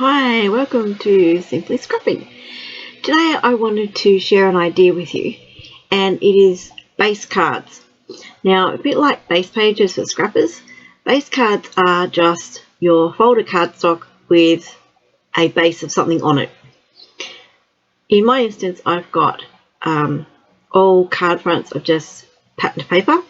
Hi, welcome to Simply Scrapping. Today I wanted to share an idea with you, and it is base cards. Now, a bit like base pages for scrappers, base cards are just your folded cardstock with a base of something on it. In my instance, I've got all card fronts of just patterned paper,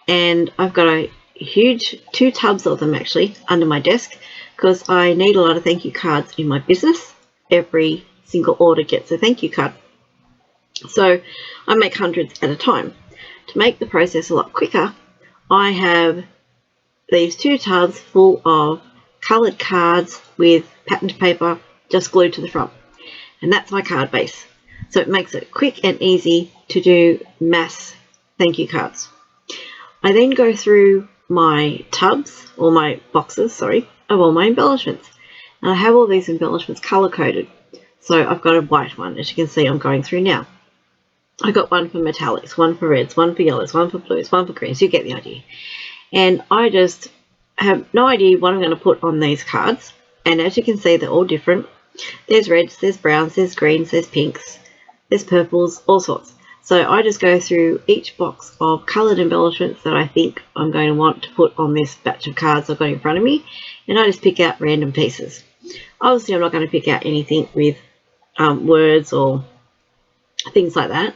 and I've got a huge 2 tubs of them actually under my desk, because I need a lot of thank you cards in my business. Every single order gets a thank you card. So I make hundreds at a time. To make the process a lot quicker, I have these 2 tubs full of coloured cards with patterned paper just glued to the front. And that's my card base. So it makes it quick and easy to do mass thank you cards. I then go through my tubs, or my boxes, sorry, of all my embellishments. And I have all these embellishments colour coded. So I've got a white one, as you can see I'm going through now. I got one for metallics, one for reds, one for yellows, one for blues, one for greens. You get the idea. And I just have no idea what I'm going to put on these cards. And as you can see, they're all different. There's reds, there's browns, there's greens, there's pinks, there's purples, all sorts. So I just go through each box of coloured embellishments that I think I'm going to want to put on this batch of cards I've got in front of me, and I just pick out random pieces. Obviously I'm not going to pick out anything with words or things like that,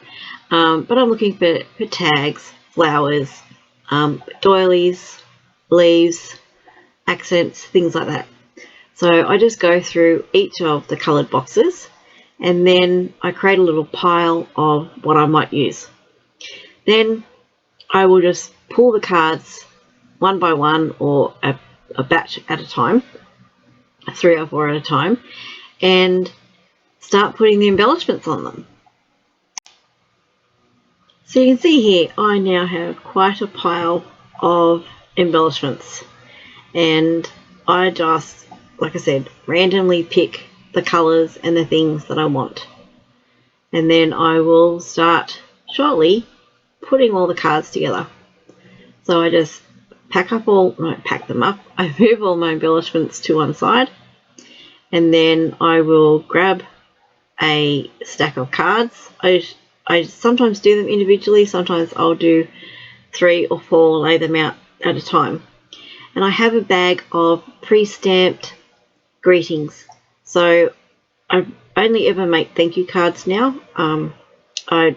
but I'm looking for tags, flowers, doilies, leaves, accents, things like that. So I just go through each of the coloured boxes, and then I create a little pile of what I might use. Then I will just pull the cards one by one, or a batch at a time, 3 or 4 at a time, and start putting the embellishments on them. So you can see here I now have quite a pile of embellishments, and I just, like I said, randomly pick the colours and the things that I want. And then I will start shortly putting all the cards together. So I just pack them up. I move all my embellishments to one side, and then I will grab a stack of cards. I sometimes do them individually, sometimes I'll do 3 or 4, lay them out at a time. And I have a bag of pre-stamped greetings. So I only ever make thank you cards now. I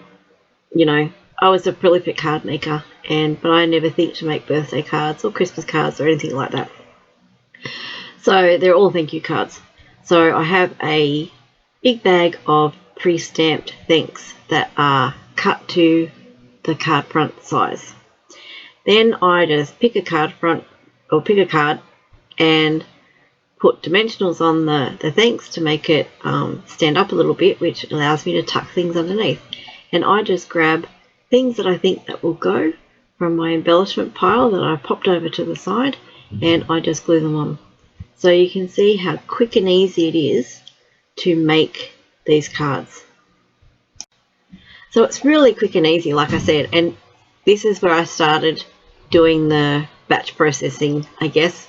was a prolific card maker, but I never think to make birthday cards or Christmas cards or anything like that. So they're all thank you cards. So I have a big bag of pre-stamped thanks that are cut to the card front size. Then I just pick a card and put dimensionals on the thanks to make it stand up a little bit, which allows me to tuck things underneath. And I just grab things that I think that will go from my embellishment pile that I popped over to the side, and I just glue them on. So you can see how quick and easy it is to make these cards. So it's really quick and easy, like I said, and this is where I started doing the batch processing, I guess.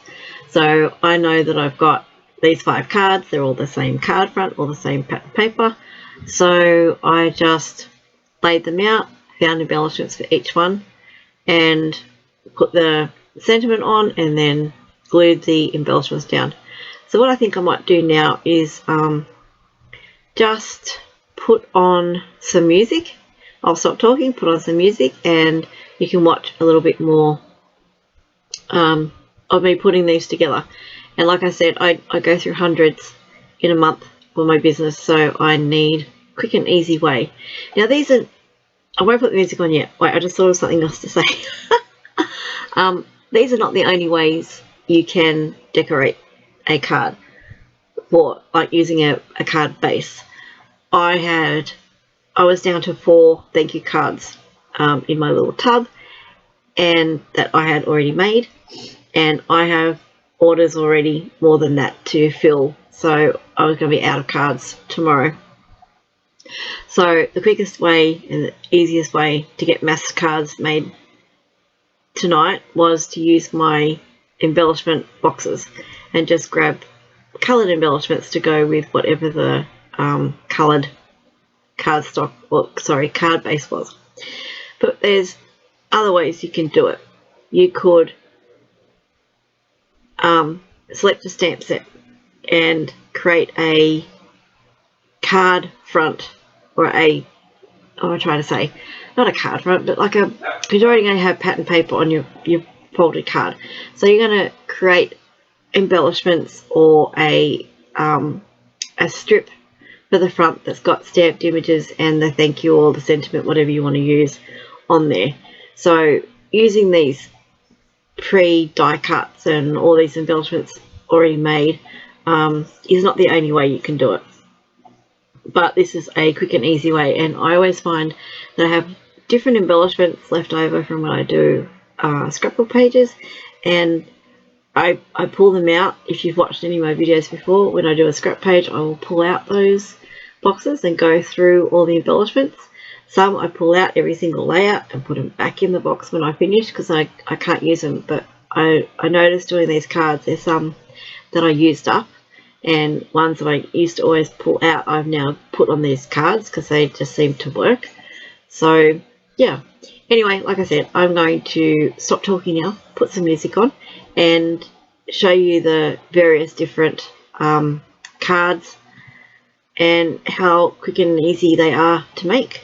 So I know that I've got these 5 cards, they're all the same card front, all the same paper. So I just laid them out, found embellishments for each one, and put the sentiment on, and then glued the embellishments down. So what I think I might do now is just put on some music. I'll stop talking, put on some music, and you can watch a little bit more of me putting these together. And like I said, I go through hundreds in a month for my business, so I need a quick and easy way. Now these are, I won't put the music on yet. Wait, I just thought of something else to say. These are not the only ways you can decorate a card for, like, using a card base. I was down to 4 thank you cards in my little tub, and that I had already made, and I have orders already more than that to fill, so I was going to be out of cards tomorrow. So the quickest way and the easiest way to get mass cards made tonight was to use my embellishment boxes and just grab coloured embellishments to go with whatever the coloured card base was. But there's other ways you can do it. You could select a stamp set and create a card front, or a, I'm trying to say, not a card front, but like a, because you're already going to have pattern paper on your folded card. So you're going to create embellishments or a strip for the front that's got stamped images and the thank you or the sentiment, whatever you want to use on there. So using these pre-die cuts and all these embellishments already made is not the only way you can do it. But this is a quick and easy way, and I always find that I have different embellishments left over from when I do scrapbook pages, and I pull them out. If you've watched any of my videos before, when I do a scrap page, I will pull out those boxes and go through all the embellishments. Some I pull out every single layout and put them back in the box when I finish, because I can't use them. But I noticed doing these cards, there's some that I used up, and ones that I used to always pull out I've now put on these cards because they just seem to work. So yeah, anyway, like I said, I'm going to stop talking now, put some music on, and show you the various different cards and how quick and easy they are to make.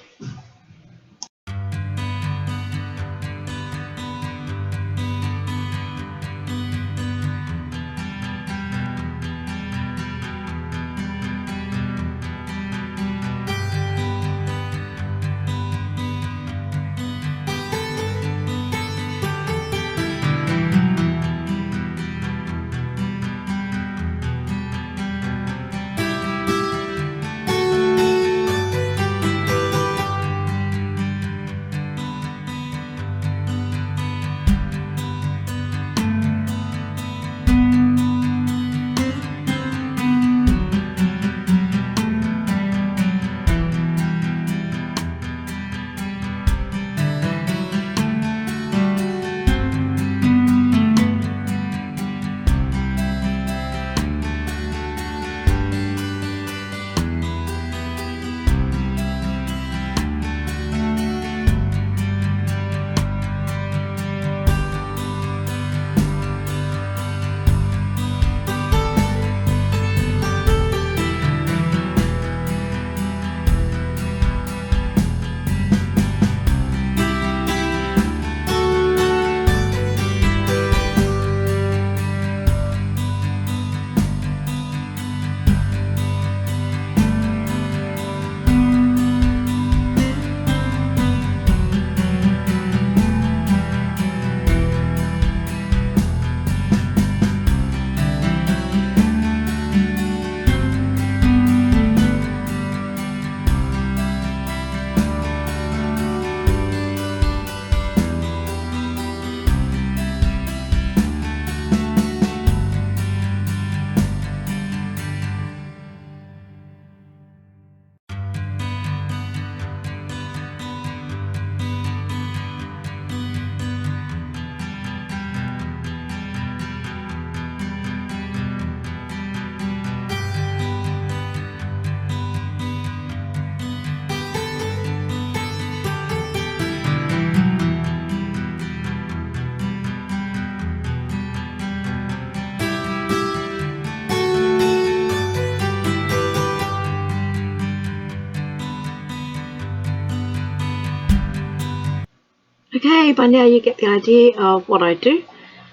Okay, by now you get the idea of what I do.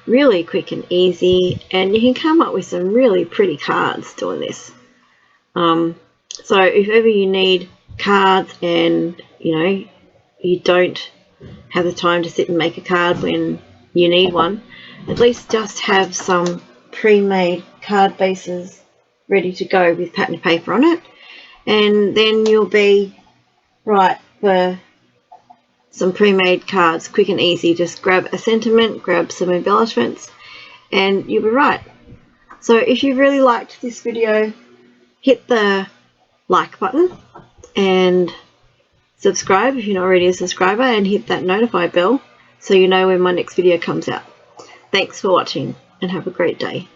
Really quick and easy, and you can come up with some really pretty cards doing this. So if ever you need cards and you don't have the time to sit and make a card when you need one, at least just have some pre-made card bases ready to go with pattern paper on it, and then you'll be right for some pre-made cards, quick and easy. Just grab a sentiment, grab some embellishments, and you'll be right. So if you really liked this video, hit the like button and subscribe if you're not already a subscriber, and hit that notify bell so you know when my next video comes out. Thanks for watching and have a great day.